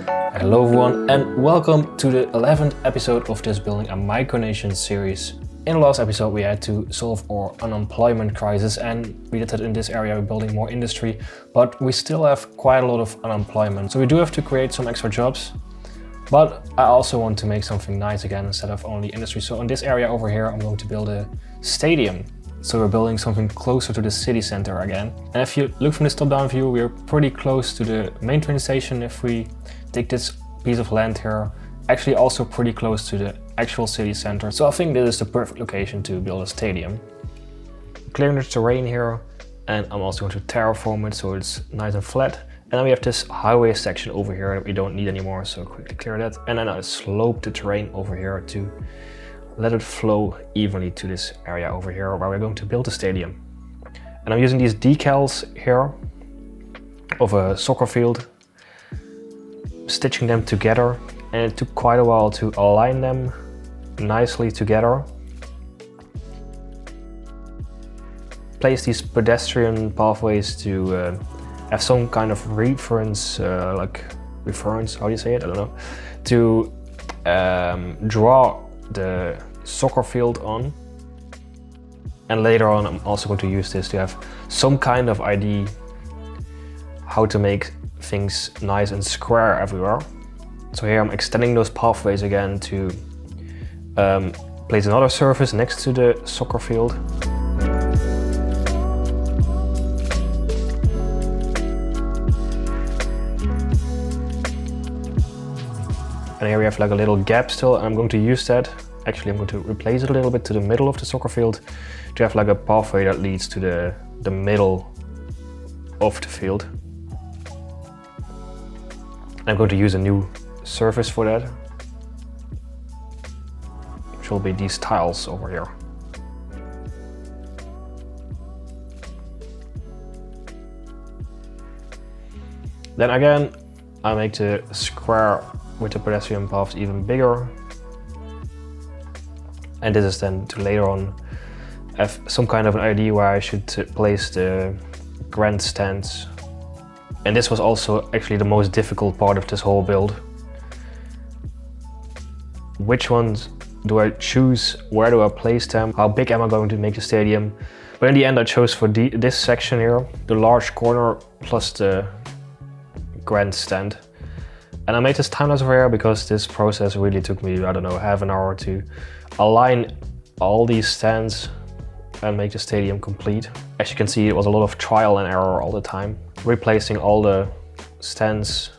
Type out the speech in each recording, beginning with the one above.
Hello everyone and welcome to the 11th episode of this Building a Micronation series. In the last episode we had to solve our unemployment crisis and we did that in this area, we're building more industry, but we still have quite a lot of unemployment. So we do have to create some extra jobs, but I also want to make something nice again instead of only industry. So in this area over here I'm going to build a stadium. So we're building something closer to the city center again. And if you look from this top-down view, we're pretty close to the main train station if we take this piece of land here. Actually also pretty close to the actual city center. So I think this is the perfect location to build a stadium. Clearing the terrain here, and I'm also going to terraform it so it's nice and flat. And then we have this highway section over here that we don't need anymore, so quickly clear that. And then I slope the terrain over here to let it flow evenly to this area over here where we're going to build a stadium. And I'm using these decals here of a soccer field, stitching them together, and it took quite a while to align them nicely together. Place these pedestrian pathways to have some kind of reference, how do you say it? I don't know. To draw the soccer field on. And later on I'm also going to use this to have some kind of idea how to make things nice and square everywhere. So here I'm extending those pathways again to place another surface next to the soccer field. And here we have like a little gap still, and I'm going to use that. Actually, I'm going to replace it a little bit to the middle of the soccer field to have like a pathway that leads to the middle of the field. I'm going to use a new surface for that, which will be these tiles over here. Then again, I make the square with the pedestrian paths even bigger. And this is then to later on have some kind of an idea where I should place the grandstands. And this was also actually the most difficult part of this whole build. Which ones do I choose? Where do I place them? How big am I going to make the stadium? But in the end I chose for this section here, the large corner plus the grandstand. And I made this timelapse over here because this process really took me, I don't know, half an hour to align all these stands and make the stadium complete. As you can see, it was a lot of trial and error all the time. Replacing all the stands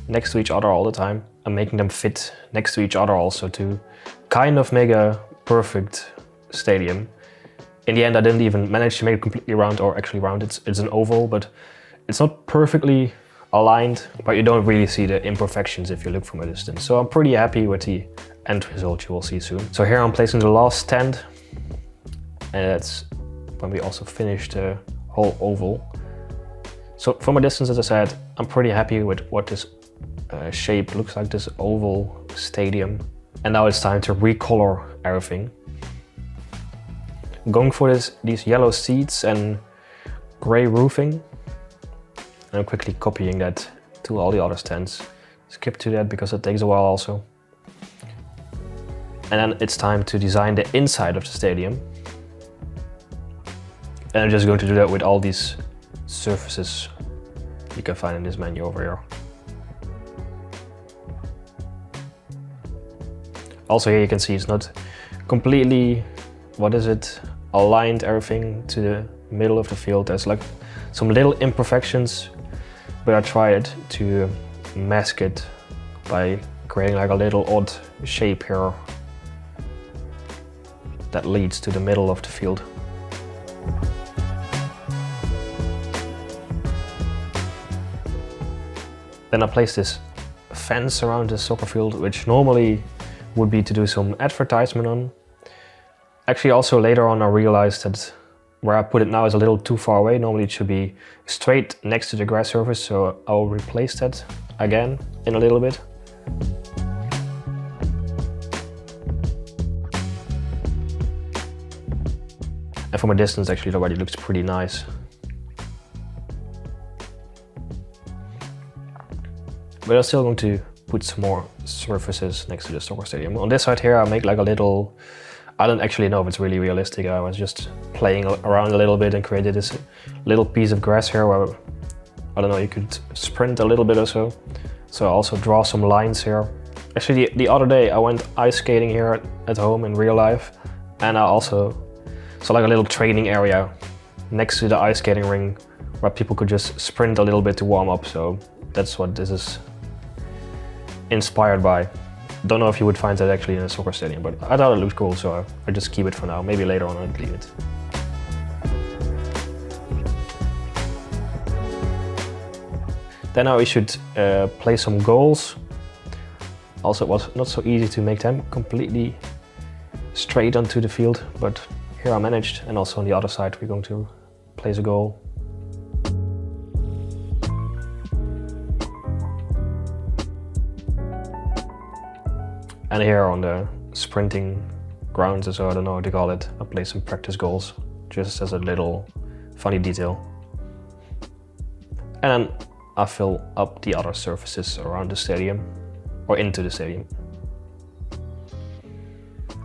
next to each other all the time and making them fit next to each other also to kind of make a perfect stadium. In the end, I didn't even manage to make it completely round, or actually round, it's an oval, but it's not perfectly aligned, but you don't really see the imperfections if you look from a distance. So I'm pretty happy with the end result, you will see soon. So here I'm placing the last stand, and that's when we also finish the whole oval. So from a distance, as I said, I'm pretty happy with what this shape looks like, this oval stadium. And now it's time to recolor everything. I'm going for these yellow seats and gray roofing. And I'm quickly copying that to all the other stands. Skip to that because it takes a while also. And then it's time to design the inside of the stadium. And I'm just going to do that with all these surfaces you can find in this menu over here. Also here you can see it's not completely, aligned everything to the middle of the field. There's like some little imperfections, but I tried to mask it by creating like a little odd shape here that leads to the middle of the field. Then I placed this fence around the soccer field, which normally would be to do some advertisement on. Actually, also later on I realized that where I put it now is a little too far away. Normally it should be straight next to the grass surface, so I'll replace that again in a little bit. And from a distance actually it already looks pretty nice. But I'm still going to put some more surfaces next to the soccer stadium. On this side here I make like a little, I don't actually know if it's really realistic. I was just playing around a little bit and created this little piece of grass here where, I don't know, you could sprint a little bit or so. So I also draw some lines here. Actually the other day I went ice skating here at home in real life, and I also saw like a little training area next to the ice skating ring where people could just sprint a little bit to warm up. So that's what this is inspired by. Don't know if you would find that actually in a soccer stadium, but I thought it looked cool, so I just keep it for now. Maybe later on I'd leave it. Then now we should place some goals. Also, it was not so easy to make them completely straight onto the field, but here I managed. And also on the other side we're going to place a goal. And here on the sprinting grounds, or so, I don't know what to call it, I play some practice goals, just as a little funny detail. And then I fill up the other surfaces around the stadium, or into the stadium.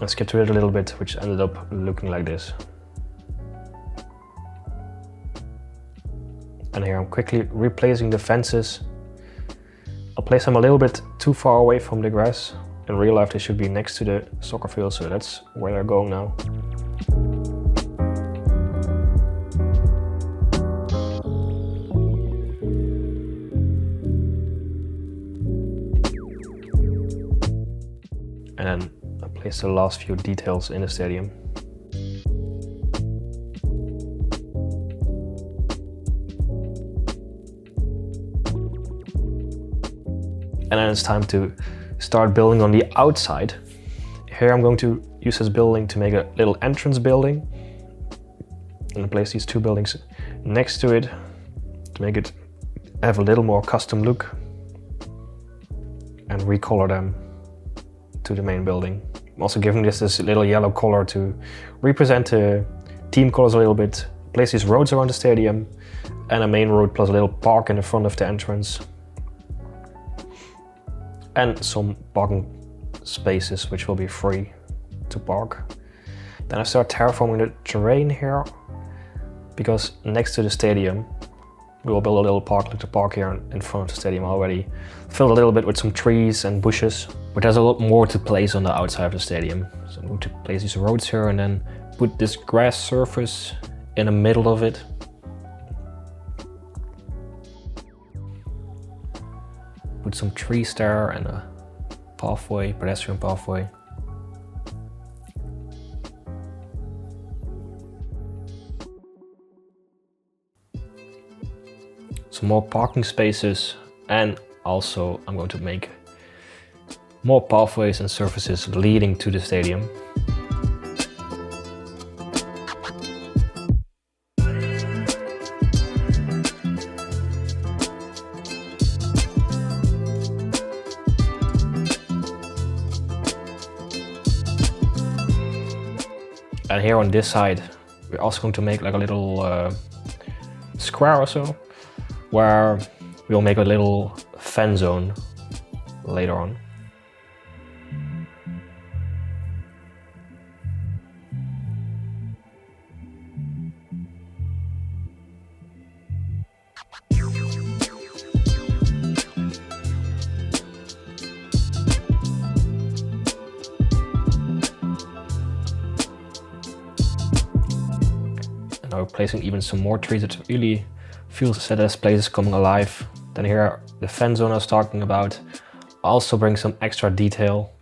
I skipped through it a little bit, which ended up looking like this. And here I'm quickly replacing the fences. I'll place them a little bit too far away from the grass. In real life they should be next to the soccer field, so that's where they're going now. And then I place the last few details in the stadium. And then it's time to start building on the outside. Here I'm going to use this building to make a little entrance building and place these two buildings next to it to make it have a little more custom look, and recolor them to the main building. I'm also giving this little yellow color to represent the team colors a little bit. Place these roads around the stadium and a main road plus a little park in the front of the entrance. And some parking spaces which will be free to park. Then I start terraforming the terrain here, because next to the stadium we will build a little park, like the park here in front of the stadium already. Filled a little bit with some trees and bushes, but there's a lot more to place on the outside of the stadium. So I'm going to place these roads here and then put this grass surface in the middle of it. Put some trees there and a pathway, pedestrian pathway. Some more parking spaces, and also I'm going to make more pathways and surfaces leading to the stadium. And here on this side, we're also going to make like a little square or so, where we'll make a little fan zone later on. Now we're placing even some more trees. It really feels that this place is coming alive. Then here the fan zone I was talking about also brings some extra detail.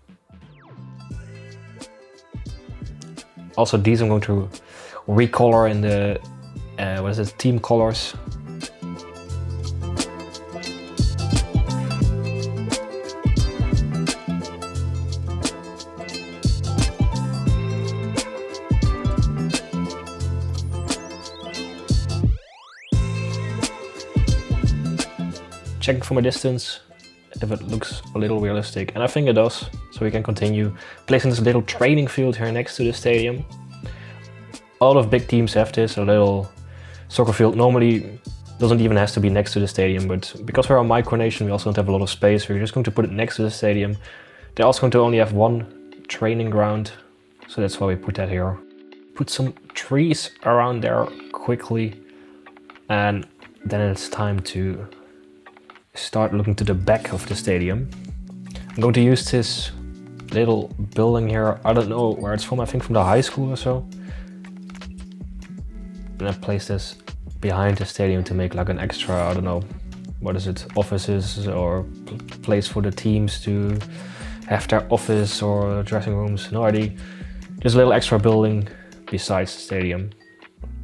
Also these I'm going to recolor in the team colors. Checking from a distance if it looks a little realistic, and I think it does, so we can continue placing this little training field here next to the stadium. A lot of big teams have this, a little soccer field. Normally Doesn't even have to be next to the stadium, but because we're a micronation, we also don't have a lot of space. We're just going to put it next to the stadium. They're also going to only have one training ground, so that's why we put that here. Put some trees around there quickly, and then it's time to start looking to the back of the stadium. I'm going to use this little building here. I don't know where it's from, I think from the high school or so. And I place this behind the stadium to make like an extra, I don't know, what is it, offices or place for the teams to have their office or dressing rooms, no idea. Just a little extra building besides the stadium.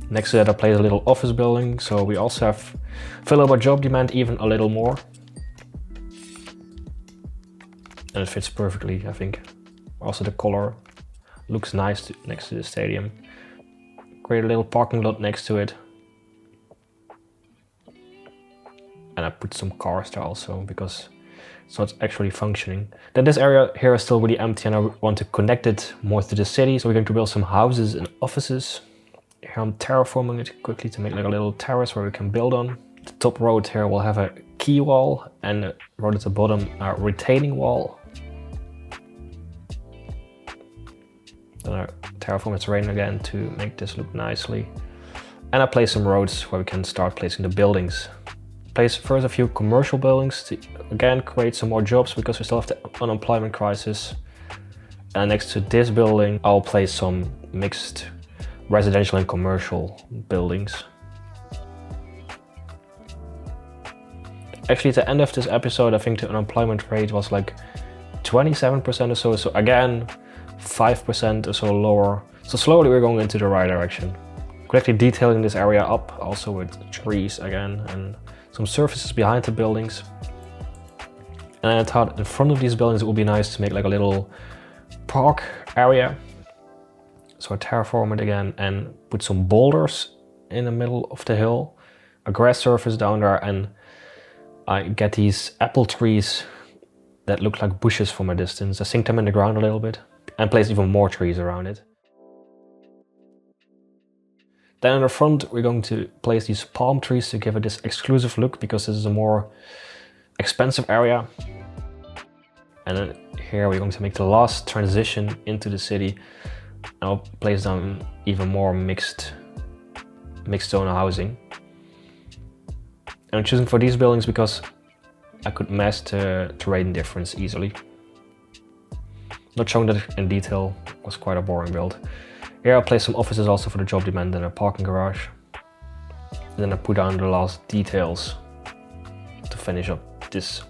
Next to that I place a little office building, so we also have fill up our job demand even a little more. And it fits perfectly, I think. Also the color looks nice next to the stadium. Create a little parking lot next to it. And I put some cars there also, because it's not actually functioning. Then this area here is still really empty and I want to connect it more to the city. So we're going to build some houses and offices. Here I'm terraforming it quickly to make like a little terrace where we can build on. The top road here will have a quay wall and the road at the bottom a retaining wall. Then I terraform the terrain again to make this look nicely. And I place some roads where we can start placing the buildings. Place first a few commercial buildings to again create some more jobs because we still have the unemployment crisis. And next to this building I'll place some mixed residential and commercial buildings. Actually at the end of this episode I think the unemployment rate was like 27% or so, so again 5% or so lower. So slowly we're going into the right direction. Correctly detailing this area up also with trees again and some surfaces behind the buildings. And I thought in front of these buildings it would be nice to make like a little park area. So I terraform it again and put some boulders in the middle of the hill, a grass surface down there, and I get these apple trees that look like bushes from a distance. I sink them in the ground a little bit and place even more trees around it. Then in the front we're going to place these palm trees to give it this exclusive look because this is a more expensive area. And then here we're going to make the last transition into the city. And I'll place down even more mixed zone housing. And I'm choosing for these buildings because I could mask the terrain difference easily. Not showing that in detail, was quite a boring build. Here I'll place some offices also for the job demand and a parking garage. And then I put down the last details to finish up this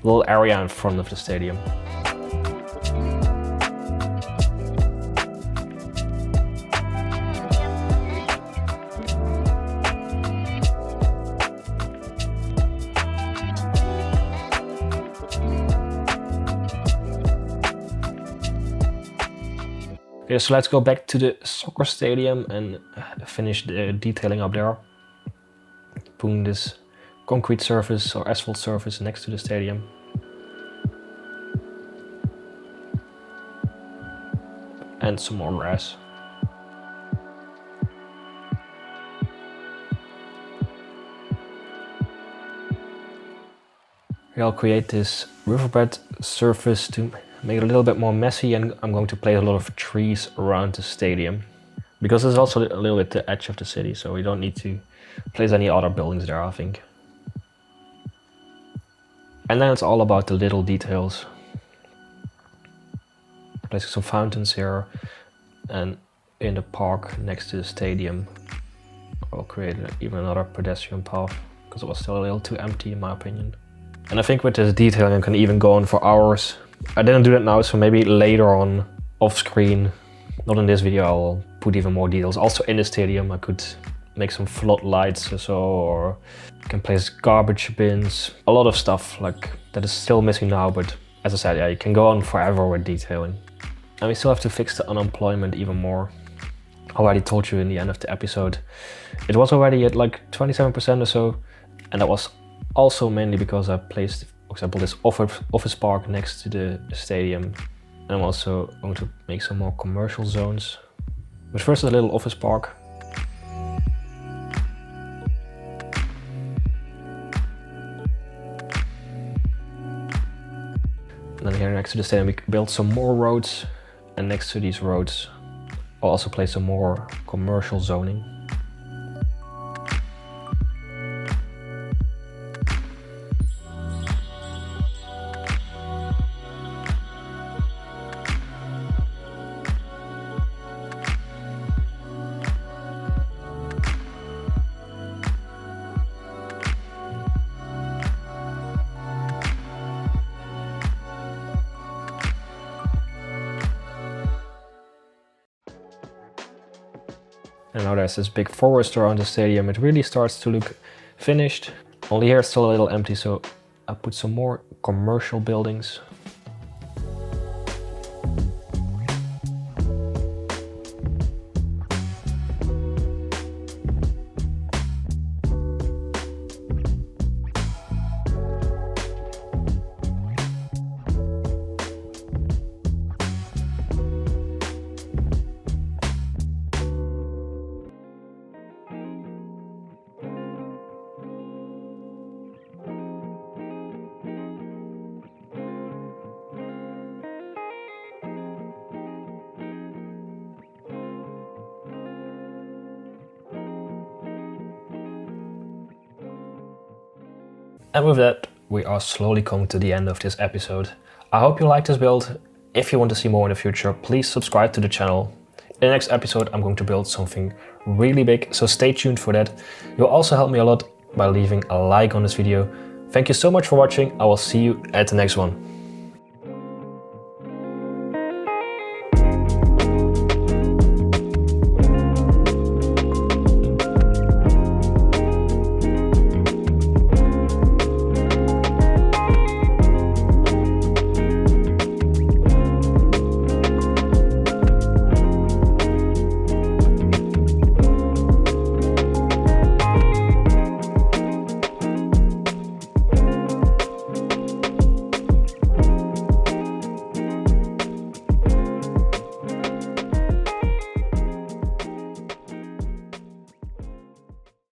little area in front of the stadium. Okay, so let's go back to the soccer stadium and finish the detailing up there. Putting this concrete surface or asphalt surface next to the stadium. And some more grass. Here I'll create this riverbed surface to make it a little bit more messy, and I'm going to place a lot of trees around the stadium. Because it's also a little bit the edge of the city, so we don't need to place any other buildings there, I think. And then it's all about the little details. Placing some fountains here, and in the park next to the stadium I'll create even another pedestrian path, because it was still a little too empty in my opinion. And I think with this detailing I can even go on for hours. I didn't do that now, so maybe later on, off screen, not in this video, I'll put even more details. Also in the stadium I could make some floodlights or so, or I can place garbage bins. A lot of stuff like that is still missing now, but as I said, yeah, you can go on forever with detailing. And we still have to fix the unemployment even more. I already told you in the end of the episode, it was already at like 27% or so, and that was also mainly because I placed, for example, this office park next to the stadium. And I'm also going to make some more commercial zones. But first a little office park. And then here next to the stadium we built some more roads, and next to these roads I'll also place some more commercial zoning. And now there's this big forest around the stadium. It really starts to look finished. Only here it's still a little empty, so I put some more commercial buildings. And with that, we are slowly coming to the end of this episode. I hope you liked this build. If you want to see more in the future, please subscribe to the channel. In the next episode, I'm going to build something really big, so stay tuned for that. You'll also help me a lot by leaving a like on this video. Thank you so much for watching. I will see you at the next one.